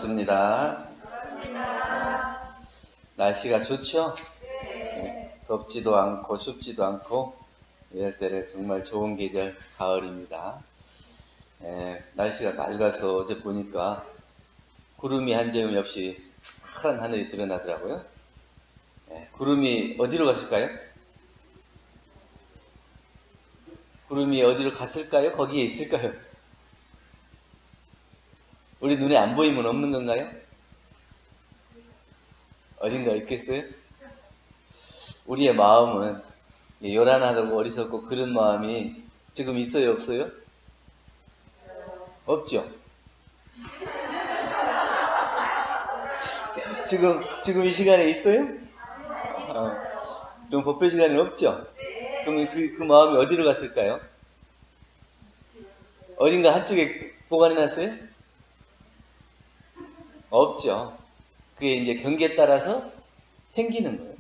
반갑습니다. 날씨가 좋죠? 네. 덥지도 않고 춥지도 않고 이럴 때는 정말 좋은 계절 가을입니다. 날씨가 맑아서 어제 보니까 구름이 한 점이 없이 파란 하늘이 드러나더라고요. 구름이 어디로 갔을까요? 구름이 어디로 갔을까요? 거기에 있을까요? 우리 눈에 안 보이면 없는 건가요? 어딘가 있겠어요? 우리의 마음은 요란하고 어리석고 그런 마음이 지금 있어요, 없어요? 없죠? 지금 이 시간에 있어요? 그럼 법회 시간에 없죠? 그러면 그 마음이 어디로 갔을까요? 어딘가 한쪽에 보관해놨어요? 없죠. 그게 이제 경계에 따라서 생기는 거예요.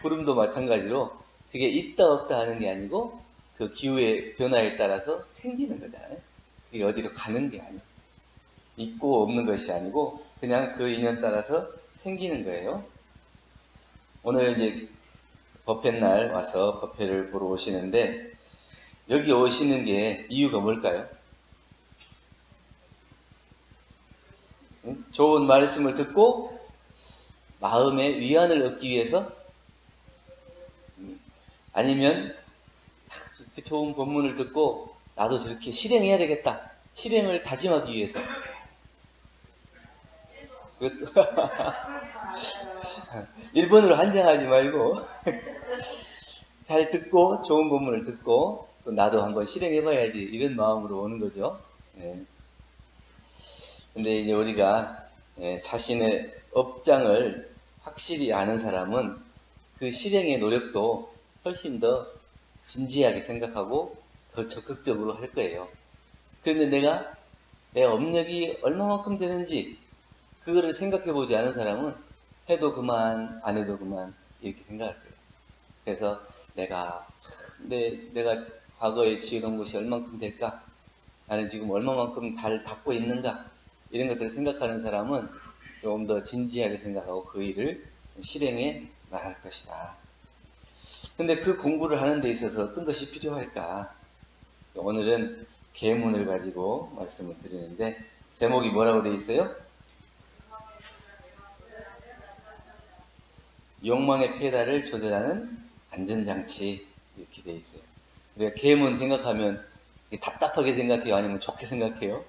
구름도 마찬가지로 그게 있다 없다 하는 게 아니고 그 기후의 변화에 따라서 생기는 거잖아요. 그게 어디로 가는 게 아니에요. 있고 없는 것이 아니고 그냥 그 인연 따라서 생기는 거예요. 오늘 이제 법회날 와서 법회를 보러 오시는데 여기 오시는 게 이유가 뭘까요? 좋은 말씀을 듣고 마음의 위안을 얻기 위해서, 아니면 좋은 본문을 듣고 나도 저렇게 실행해야 되겠다, 실행을 다짐하기 위해서. 그것도 1번으로 한정하지 말고 잘 듣고 좋은 본문을 듣고 또 나도 한번 실행해봐야지, 이런 마음으로 오는 거죠. 근데 이제 우리가 자신의 업장을 확실히 아는 사람은 그 실행의 노력도 훨씬 더 진지하게 생각하고 더 적극적으로 할 거예요. 그런데 내가 내 업력이 얼마만큼 되는지 그거를 생각해 보지 않은 사람은 해도 그만 안 해도 그만 이렇게 생각할 거예요. 그래서 내가 과거에 지어놓은 것이 얼만큼 될까? 나는 지금 얼마만큼 잘 닦고 있는가? 이런 것들을 생각하는 사람은 좀 더 진지하게 생각하고 그 일을 실행해 나갈 것이다. 근데 그 공부를 하는 데 있어서 어떤 것이 필요할까? 오늘은 계문을 가지고 말씀을 드리는데 제목이 뭐라고 되어 있어요? 욕망의 페달을 조절하는 안전장치, 이렇게 되어 있어요. 우리가 계문 생각하면 답답하게 생각해요? 아니면 좋게 생각해요?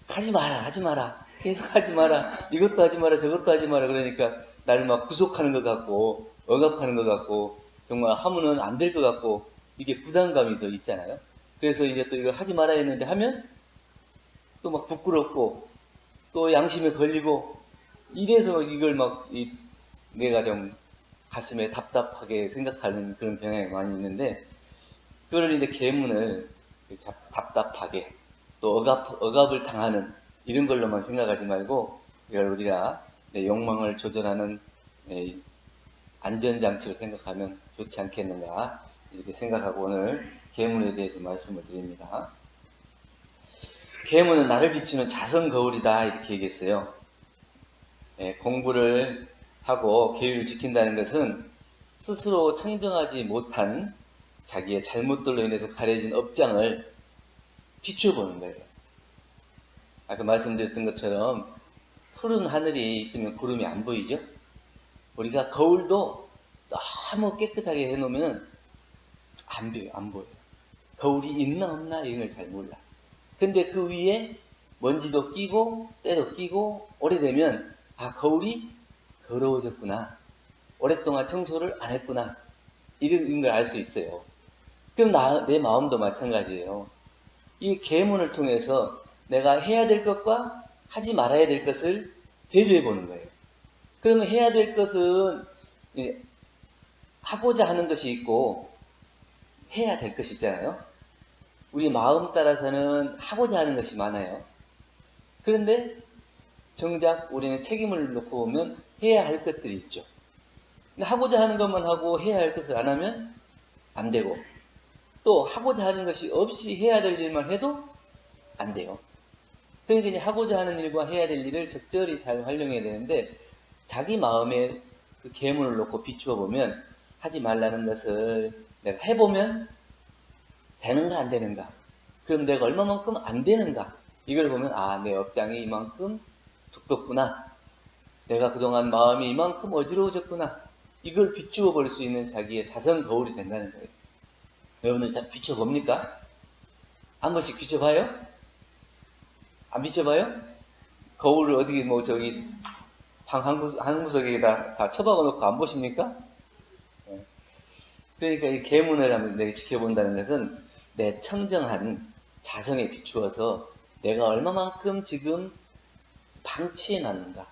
하지 마라. 계속 하지 마라. 이것도 하지 마라, 저것도 하지 마라. 그러니까 나를 막 구속하는 것 같고, 억압하는 것 같고, 정말 하면은 안 될 것 같고, 이게 부담감이 더 있잖아요. 그래서 이제 또 이걸 하지 말아야 했는데 하면 또 막 부끄럽고, 또 양심에 걸리고, 이래서 이걸 내가 좀 가슴에 답답하게 생각하는 그런 경향이 많이 있는데, 그걸 이제 계문을 답답하게, 또 억압을 당하는 이런 걸로만 생각하지 말고 이걸 우리가 욕망을 조절하는 안전장치로 생각하면 좋지 않겠는가, 이렇게 생각하고 오늘 계문에 대해서 말씀을 드립니다. 계문은 나를 비추는 자선 거울이다, 이렇게 얘기했어요. 공부를 하고 계율을 지킨다는 것은 스스로 청정하지 못한 자기의 잘못들로 인해서 가려진 업장을 비춰보는 거예요. 아까 말씀드렸던 것처럼 푸른 하늘이 있으면 구름이 안 보이죠? 우리가 거울도 너무 깨끗하게 해놓으면 안 보여요. 거울이 있나 없나 이런 걸 잘 몰라. 근데 그 위에 먼지도 끼고 때도 끼고 오래되면 거울이 더러워졌구나, 오랫동안 청소를 안 했구나, 이런 걸 알 수 있어요. 그럼 내 마음도 마찬가지예요. 이 계문을 통해서 내가 해야 될 것과 하지 말아야 될 것을 대비해 보는 거예요. 그러면 해야 될 것은 하고자 하는 것이 있고 해야 될 것이 있잖아요. 우리 마음 따라서는 하고자 하는 것이 많아요. 그런데 정작 우리는 책임을 놓고 보면 해야 할 것들이 있죠. 근데 하고자 하는 것만 하고 해야 할 것을 안 하면 안 되고, 또 하고자 하는 것이 없이 해야 될 일만 해도 안 돼요. 그러니까 이제 하고자 하는 일과 해야 될 일을 적절히 잘 활용해야 되는데, 자기 마음에 그 계문을 놓고 비추어 보면 하지 말라는 것을 내가 해보면 되는가 안 되는가, 그럼 내가 얼마만큼 안 되는가, 이걸 보면 아, 내 업장이 이만큼 두껍구나, 내가 그동안 마음이 이만큼 어지러워졌구나, 이걸 비추어 볼 수 있는 자기의 자선 거울이 된다는 거예요. 여러분들 다 비춰봅니까? 한 번씩 비춰봐요? 안 비춰봐요? 거울을 어디 뭐 저기 방 한 구석에다 다 처박아 놓고 안 보십니까? 예. 그러니까 이 계문을 한번 내가 지켜본다는 것은 내 청정한 자성에 비추어서 내가 얼마만큼 지금 방치해 놨는가,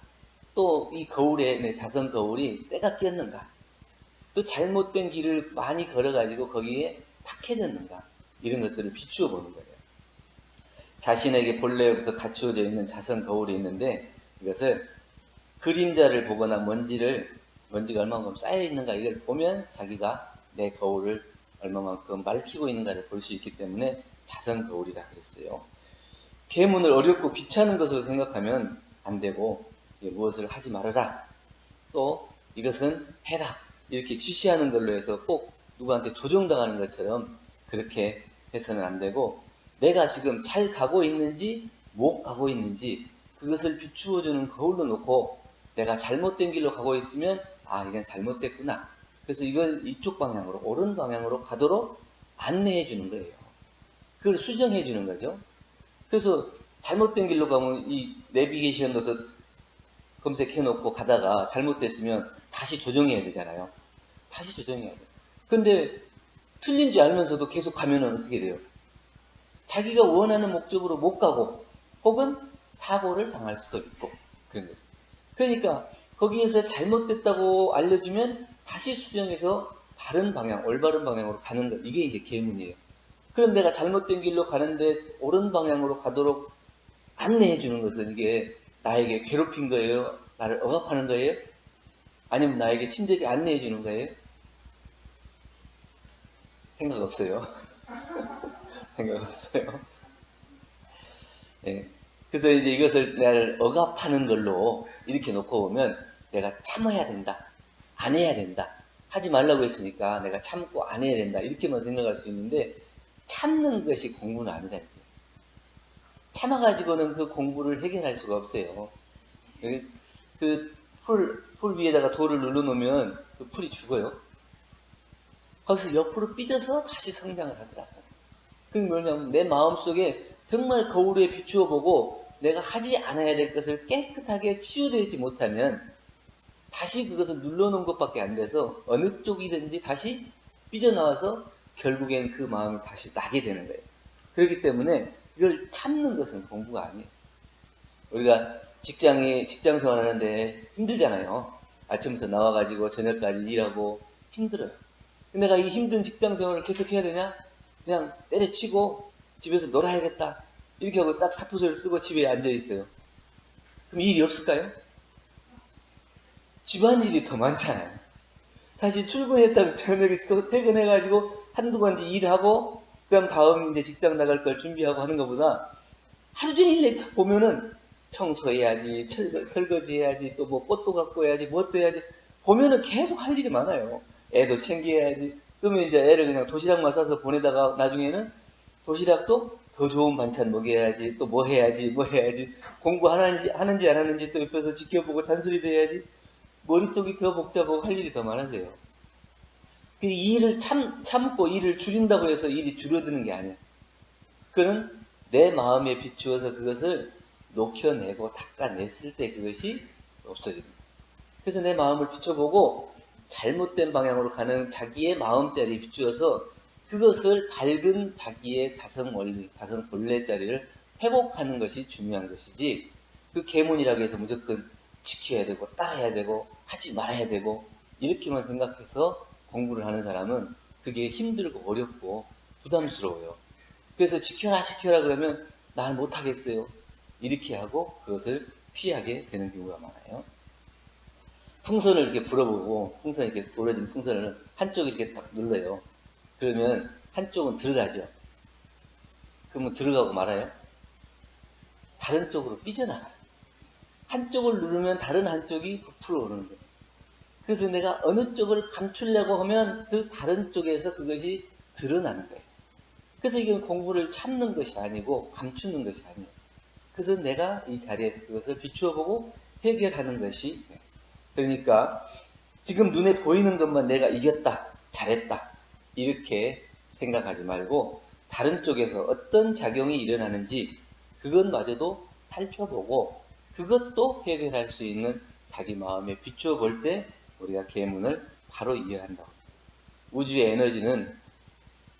또 이 거울에, 내 자성 거울이 때가 끼었는가, 또 잘못된 길을 많이 걸어가지고 거기에 탁해졌는가, 이런 것들을 비추어 보는 거예요. 자신에게 본래부터 갖추어져 있는 자성 거울이 있는데, 이것을 그림자를 보거나 먼지가 얼마만큼 쌓여 있는가, 이걸 보면 자기가 내 거울을 얼마만큼 밝히고 있는가를 볼 수 있기 때문에 자성 거울이라 그랬어요. 계문을 어렵고 귀찮은 것으로 생각하면 안 되고, 무엇을 하지 말아라, 또 이것은 해라, 이렇게 지시하는 걸로 해서 꼭 누구한테 조종당하는 것처럼 그렇게 해서는 안 되고, 내가 지금 잘 가고 있는지 못 가고 있는지 그것을 비추어주는 거울로 놓고, 내가 잘못된 길로 가고 있으면 아, 이건 잘못됐구나, 그래서 이걸 이쪽 방향으로, 옳은 방향으로 가도록 안내해 주는 거예요. 그걸 수정해 주는 거죠. 그래서 잘못된 길로 가면 이 내비게이션도 검색해 놓고 가다가 잘못됐으면 다시 조정해야 되잖아요. 다시 조정해야 돼요. 근데 틀린 줄 알면서도 계속 가면은 어떻게 돼요? 자기가 원하는 목적으로 못 가고, 혹은 사고를 당할 수도 있고, 그런 거죠. 그러니까 거기에서 잘못됐다고 알려주면 다시 수정해서 바른 방향, 올바른 방향으로 가는 것, 이게 이제 계문이에요. 그럼 내가 잘못된 길로 가는데 옳은 방향으로 가도록 안내해 주는 것은 이게 나에게 괴롭힌 거예요? 나를 억압하는 거예요? 아니면 나에게 친절히 안내해 주는 거예요? 생각 없어요. 생각 없어요. 네. 그래서 이제 이것을 나를 억압하는 걸로 이렇게 놓고 보면 내가 참아야 된다, 안 해야 된다, 하지 말라고 했으니까 내가 참고 안 해야 된다, 이렇게만 생각할 수 있는데, 참는 것이 공부는 아니라는 거예요. 참아가지고는 그 공부를 해결할 수가 없어요. 그 풀 위에다가 돌을 눌러놓으면 그 풀이 죽어요. 거기서 옆으로 삐져서 다시 성장을 하더라고요. 그게 뭐냐면 내 마음속에 정말 거울에 비추어 보고 내가 하지 않아야 될 것을 깨끗하게 치유되지 못하면 다시 그것을 눌러놓은 것밖에 안 돼서 어느 쪽이든지 다시 삐져나와서 결국엔 그 마음이 다시 나게 되는 거예요. 그렇기 때문에 이걸 참는 것은 공부가 아니에요. 우리가 직장 생활하는데 힘들잖아요. 아침부터 나와가지고 저녁까지 일하고 힘들어요. 근데 내가 이 힘든 직장 생활을 계속 해야 되냐? 그냥 때려치고 집에서 놀아야겠다, 이렇게 하고 딱 사표서를 쓰고 집에 앉아 있어요. 그럼 일이 없을까요? 집안일이 더 많잖아요. 사실 출근했다가 저녁에 또 퇴근해가지고 한두 가지 일하고 그다음 다음 이제 직장 나갈 걸 준비하고 하는 것보다 하루 종일 보면은 청소해야지, 설거지 해야지, 또 뭐 꽃도 갖고 해야지, 무엇도 해야지, 보면은 계속 할 일이 많아요. 애도 챙겨야지. 그러면 이제 애를 그냥 도시락만 싸서 보내다가 나중에는 도시락도 더 좋은 반찬 먹여야지, 또 뭐 해야지, 공부하는지 안 하는지 또 옆에서 지켜보고 잔소리도 해야지. 머릿속이 더 복잡하고 할 일이 더 많아져요. 이 일을 참고 일을 줄인다고 해서 일이 줄어드는 게 아니야. 그는 내 마음에 비추어서 그것을 녹여내고 닦아냈을 때 그것이 없어집니다. 그래서 내 마음을 비춰보고 잘못된 방향으로 가는 자기의 마음자리에 비추어서 그것을 밝은 자기의 자성 원리, 자성 본래 자리를 회복하는 것이 중요한 것이지, 그 계문이라고 해서 무조건 지켜야 되고 따라야 되고 하지 말아야 되고 이렇게만 생각해서 공부를 하는 사람은 그게 힘들고 어렵고 부담스러워요. 그래서 지켜라 그러면 난 못하겠어요, 이렇게 하고 그것을 피하게 되는 경우가 많아요. 풍선을 이렇게 불어보고, 이렇게 불어진 풍선을 한쪽에 이렇게 딱 눌러요. 그러면 한쪽은 들어가죠. 그러면 들어가고 말아요? 다른 쪽으로 삐져나가요. 한쪽을 누르면 다른 한쪽이 부풀어 오르는 거예요. 그래서 내가 어느 쪽을 감추려고 하면 그 다른 쪽에서 그것이 드러나는 거예요. 그래서 이건 공부를 참는 것이 아니고 감추는 것이 아니에요. 그래서 내가 이 자리에서 그것을 비추어 보고 해결하는 것이, 그러니까 지금 눈에 보이는 것만 내가 이겼다, 잘했다 이렇게 생각하지 말고 다른 쪽에서 어떤 작용이 일어나는지 그것마저도 살펴보고 그것도 해결할 수 있는 자기 마음에 비추어 볼 때 우리가 계문을 바로 이해한다고. 우주의 에너지는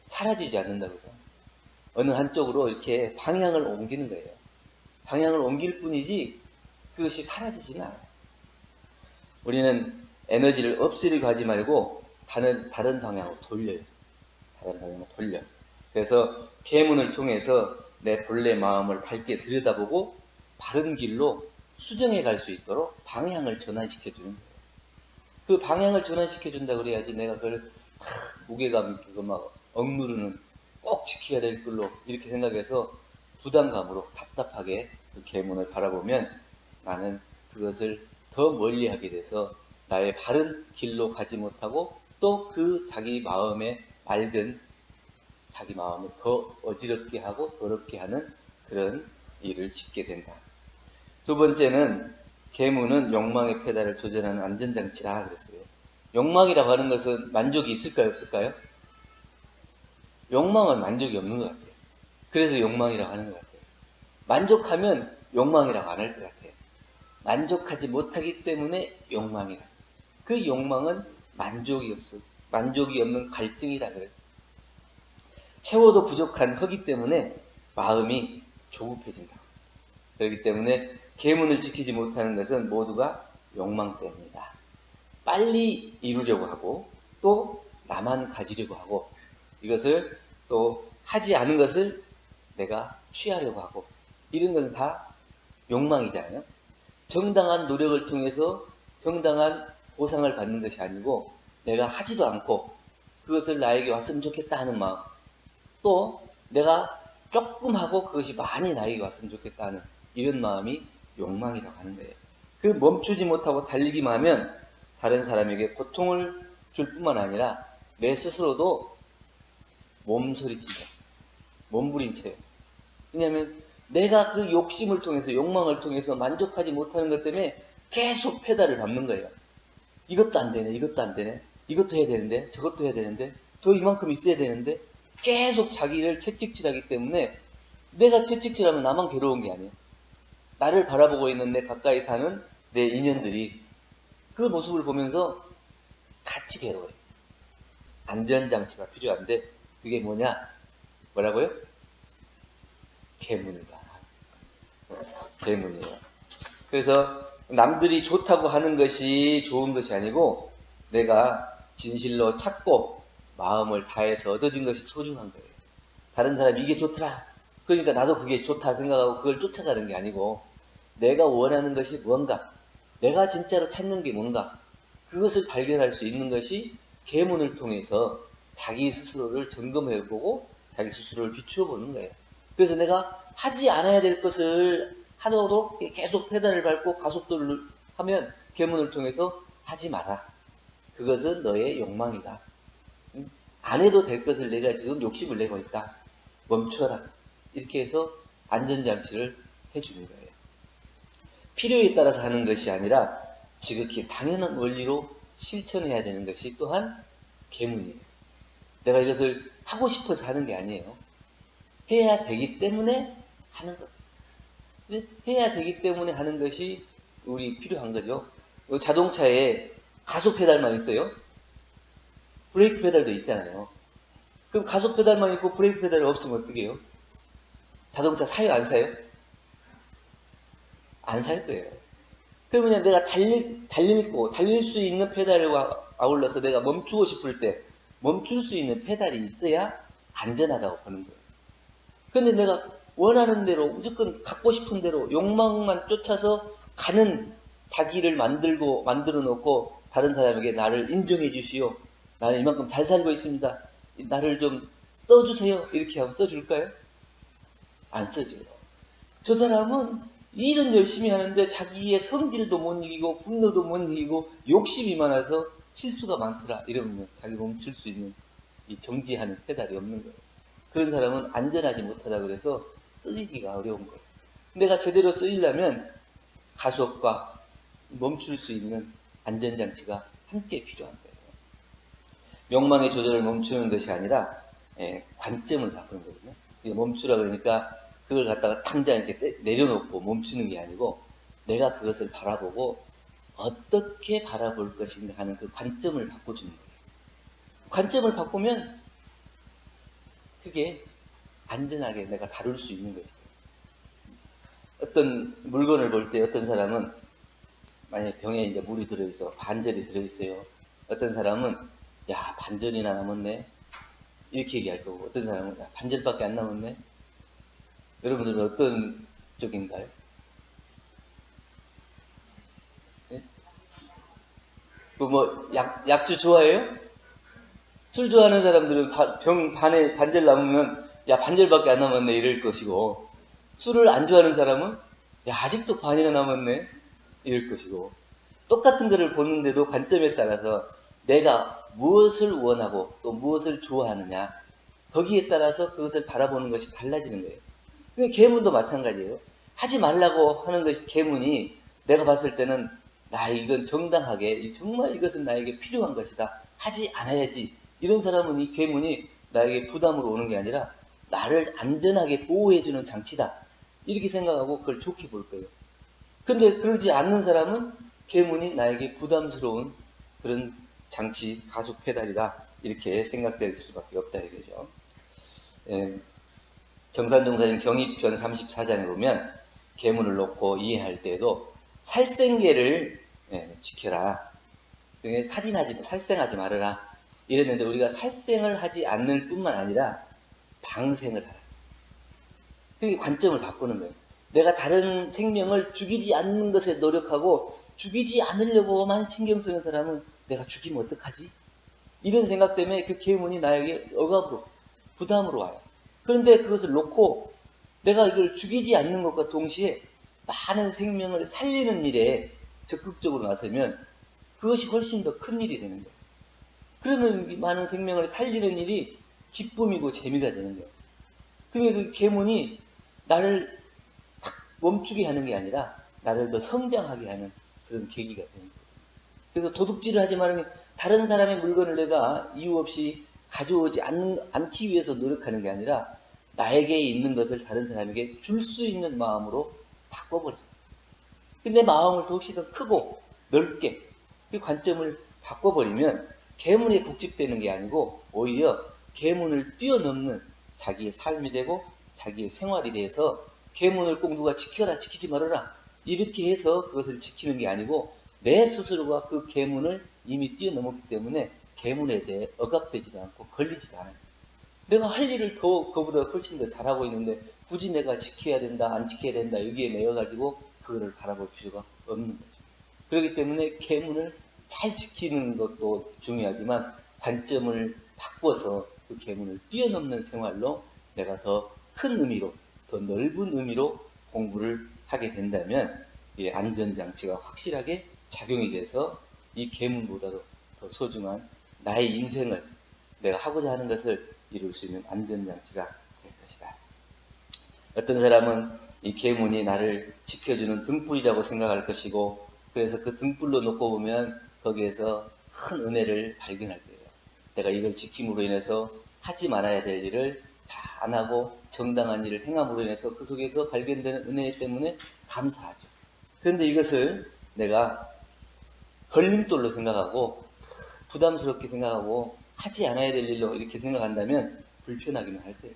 사라지지 않는다고 그러죠. 어느 한쪽으로 이렇게 방향을 옮기는 거예요. 방향을 옮길 뿐이지 그것이 사라지지는 않아요. 우리는 에너지를 없애려고 하지 말고 다른 방향으로 돌려요. 다른 방향으로 돌려. 그래서 계문을 통해서 내 본래 마음을 밝게 들여다보고 바른 길로 수정해 갈 수 있도록 방향을 전환시켜 주는 거예요. 그 방향을 전환시켜 준다 그래야지 내가 그걸 무게감 있고 막 억누르는 꼭 지켜야 될 걸로 이렇게 생각해서 부담감으로 답답하게 그 계문을 바라보면 나는 그것을 더 멀리 하게 돼서 나의 바른 길로 가지 못하고 또 그 자기 마음의 맑은 자기 마음을 더 어지럽게 하고 더럽게 하는 그런 일을 짓게 된다. 두 번째는 계문은 욕망의 페달을 조절하는 안전장치라 그랬어요. 욕망이라고 하는 것은 만족이 있을까요, 없을까요? 욕망은 만족이 없는 것 같아요. 그래서 욕망이라고 하는 것 같아요. 만족하면 욕망이라고 안 할 것 같아요. 만족하지 못하기 때문에 욕망이라. 그 욕망은 만족이 없는 갈증이라 그래요. 채워도 부족한 허기 때문에 마음이 조급해진다. 그렇기 때문에 계문을 지키지 못하는 것은 모두가 욕망 때문이다. 빨리 이루려고 하고 또 나만 가지려고 하고 이것을 또 하지 않은 것을 내가 취하려고 하고 이런 것은 다 욕망이잖아요. 정당한 노력을 통해서 정당한 보상을 받는 것이 아니고 내가 하지도 않고 그것을 나에게 왔으면 좋겠다 하는 마음, 또 내가 조금 하고 그것이 많이 나에게 왔으면 좋겠다 하는 이런 마음이 욕망이라고 하는 거예요. 그 멈추지 못하고 달리기만 하면 다른 사람에게 고통을 줄 뿐만 아니라 내 스스로도 몸소리친다. 몸부림쳐요. 왜냐하면 내가 그 욕심을 통해서 욕망을 통해서 만족하지 못하는 것 때문에 계속 페달을 밟는 거예요. 이것도 안 되네, 이것도 안 되네, 이것도 해야 되는데, 저것도 해야 되는데, 더 이만큼 있어야 되는데 계속 자기를 채찍질하기 때문에 내가 채찍질하면 나만 괴로운 게 아니에요. 나를 바라보고 있는 내 가까이 사는 내 인연들이 그 모습을 보면서 같이 괴로워요. 안전장치가 필요한데 그게 뭐냐? 뭐라고요? 계문이다. 계문이에요. 그래서 남들이 좋다고 하는 것이 좋은 것이 아니고 내가 진실로 찾고 마음을 다해서 얻어진 것이 소중한 거예요. 다른 사람이 이게 좋더라. 그러니까 나도 그게 좋다 생각하고 그걸 쫓아가는 게 아니고 내가 원하는 것이 뭔가, 내가 진짜로 찾는 게 뭔가, 그것을 발견할 수 있는 것이 계문을 통해서 자기 스스로를 점검해보고 자기 스스로를 비추어보는 거예요. 그래서 내가 하지 않아야 될 것을 하도록 계속 페달을 밟고 가속도를 하면 계문을 통해서 하지 마라. 그것은 너의 욕망이다. 안 해도 될 것을 내가 지금 욕심을 내고 있다. 멈춰라. 이렇게 해서 안전장치를 해주는 거예요. 필요에 따라서 하는 것이 아니라 지극히 당연한 원리로 실천해야 되는 것이 또한 계문이에요. 내가 이것을 하고 싶어서 하는 게 아니에요. 해야 되기 때문에 하는 것. 해야 되기 때문에 하는 것이 우리 필요한 거죠. 자동차에 가속 페달만 있어요. 브레이크 페달도 있잖아요. 그럼 가속 페달만 있고 브레이크 페달이 없으면 어떻게 해요? 자동차 사요, 안 사요? 안 살 거예요. 그러면 내가 달릴 수 있는 페달과 아울러서 내가 멈추고 싶을 때 멈출 수 있는 페달이 있어야 안전하다고 보는 거예요. 그런데 내가 원하는 대로 무조건 갖고 싶은 대로 욕망만 쫓아서 가는 자기를 만들어 놓고 다른 사람에게 나를 인정해 주시오. 나는 이만큼 잘 살고 있습니다. 나를 좀 써주세요. 이렇게 하면 써줄까요? 안 써줘요. 저 사람은 일은 열심히 하는데 자기의 성질도 못 이기고 분노도 못 이기고 욕심이 많아서 실수가 많더라. 이러면 자기 멈출 수 있는 이 정지하는 페달이 없는 거예요. 그런 사람은 안전하지 못하다 그래서 쓰이기가 어려운 거예요. 내가 제대로 쓰이려면 가속과 멈출 수 있는 안전장치가 함께 필요한 거예요. 욕망의 조절을 멈추는 것이 아니라 관점을 바꾸는 거거든요. 멈추라 그러니까 그걸 갖다가 당장 이렇게 내려놓고 멈추는 게 아니고 내가 그것을 바라보고 어떻게 바라볼 것인가 하는 그 관점을 바꿔주는 거예요. 관점을 바꾸면 그게 안전하게 내가 다룰 수 있는 거예요. 어떤 물건을 볼 때 어떤 사람은 만약에 병에 이제 물이 들어있어 반절이 들어있어요. 어떤 사람은 야 반절이나 남았네 이렇게 얘기할 거고 어떤 사람은 야 반절밖에 안 남았네. 여러분들은 어떤 쪽인가요? 네? 뭐 약주 좋아해요? 술 좋아하는 사람들은 병 반절 남으면 야 반절밖에 안 남았네 이럴 것이고 술을 안 좋아하는 사람은 야 아직도 반이나 남았네 이럴 것이고 똑같은 것을 보는데도 관점에 따라서 내가 무엇을 원하고 또 무엇을 좋아하느냐 거기에 따라서 그것을 바라보는 것이 달라지는 거예요. 그 계문도 마찬가지예요. 하지 말라고 하는 것이 계문이 내가 봤을 때는 나 이건 정당하게 정말 이것은 나에게 필요한 것이다. 하지 않아야지. 이런 사람은 이 계문이 나에게 부담으로 오는 게 아니라 나를 안전하게 보호해주는 장치다. 이렇게 생각하고 그걸 좋게 볼 거예요. 근데 그러지 않는 사람은 계문이 나에게 부담스러운 그런 장치, 가속 페달이다. 이렇게 생각될 수밖에 없다 이거죠. 정산종사님 경의편 34장에 보면 계문을 놓고 이해할 때에도 살생계를 지켜라. 살생하지 말아라. 이랬는데 우리가 살생을 하지 않는 뿐만 아니라 방생을 하라. 그게 관점을 바꾸는 거예요. 내가 다른 생명을 죽이지 않는 것에 노력하고 죽이지 않으려고만 신경 쓰는 사람은 내가 죽이면 어떡하지? 이런 생각 때문에 그 계문이 나에게 억압으로, 부담으로 와요. 그런데 그것을 놓고 내가 이걸 죽이지 않는 것과 동시에 많은 생명을 살리는 일에 적극적으로 나서면 그것이 훨씬 더 큰 일이 되는 거예요. 그러면 많은 생명을 살리는 일이 기쁨이고 재미가 되는 거예요. 그게 그 계문이 나를 탁 멈추게 하는 게 아니라 나를 더 성장하게 하는 그런 계기가 되는 거예요. 그래서 도둑질을 하지 말은 다른 사람의 물건을 내가 이유 없이 가져오지 않기 위해서 노력하는 게 아니라 나에게 있는 것을 다른 사람에게 줄 수 있는 마음으로 바꿔버리죠. 근데 마음을 더욱이 더 크고 넓게 그 관점을 바꿔버리면 계문에 국집되는 게 아니고 오히려 계문을 뛰어넘는 자기의 삶이 되고 자기의 생활이 돼서 계문을 꼭 누가 지켜라 지키지 말아라 이렇게 해서 그것을 지키는 게 아니고 내 스스로가 그 계문을 이미 뛰어넘었기 때문에 계문에 대해 억압되지도 않고 걸리지도 않아요. 내가 할 일을 그보다 훨씬 더 잘하고 있는데 굳이 내가 지켜야 된다 안 지켜야 된다 여기에 매여가지고 그거를 바라볼 필요가 없는 거죠. 그렇기 때문에 계문을 잘 지키는 것도 중요하지만 관점을 바꿔서 그 계문을 뛰어넘는 생활로 내가 더 큰 의미로 더 넓은 의미로 공부를 하게 된다면 이 안전장치가 확실하게 작용이 돼서 이 계문보다도 더 소중한 나의 인생을 내가 하고자 하는 것을 이룰 수 있는 안전장치가 될 것이다. 어떤 사람은 이 계문이 나를 지켜주는 등불이라고 생각할 것이고 그래서 그 등불로 놓고 보면 거기에서 큰 은혜를 발견할 거예요. 내가 이걸 지킴으로 인해서 하지 말아야 될 일을 잘 안 하고 정당한 일을 행함으로 인해서 그 속에서 발견되는 은혜 때문에 감사하죠. 그런데 이것을 내가 걸림돌로 생각하고 부담스럽게 생각하고 하지 않아야 될 일로 이렇게 생각한다면 불편하기만 할 거예요.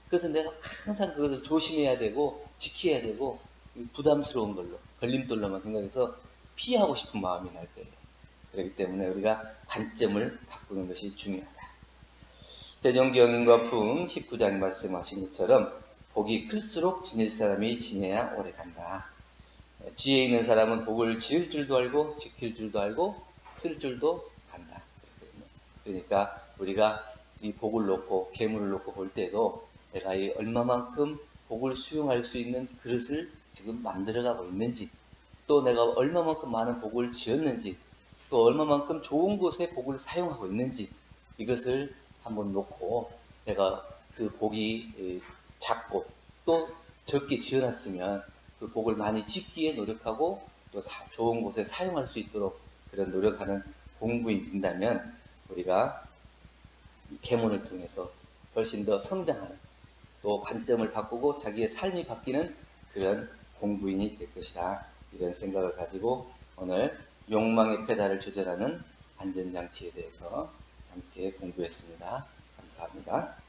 그래서 내가 항상 그것을 조심해야 되고 지켜야 되고 부담스러운 걸로 걸림돌로만 생각해서 피하고 싶은 마음이 날 거예요. 그렇기 때문에 우리가 관점을 바꾸는 것이 중요하다. 대종경인과 풍 19장 말씀하신 것처럼 복이 클수록 지닐 사람이 지내야 오래간다. 지혜 있는 사람은 복을 지을 줄도 알고 지킬 줄도 알고 쓸 줄도 안다. 그러니까 우리가 이 복을 놓고 계문을 놓고 볼 때도 내가 이 얼마만큼 복을 수용할 수 있는 그릇을 지금 만들어가고 있는지, 또 내가 얼마만큼 많은 복을 지었는지, 또 얼마만큼 좋은 곳에 복을 사용하고 있는지, 이것을 한번 놓고 내가 그 복이 작고 또 적게 지어놨으면 그 복을 많이 짓기에 노력하고 또 좋은 곳에 사용할 수 있도록 그런 노력하는 공부인이 된다면 우리가 이 계문을 통해서 훨씬 더 성장하는, 또 관점을 바꾸고 자기의 삶이 바뀌는 그런 공부인이 될 것이다. 이런 생각을 가지고 오늘 욕망의 페달을 조절하는 안전장치에 대해서 함께 공부했습니다. 감사합니다.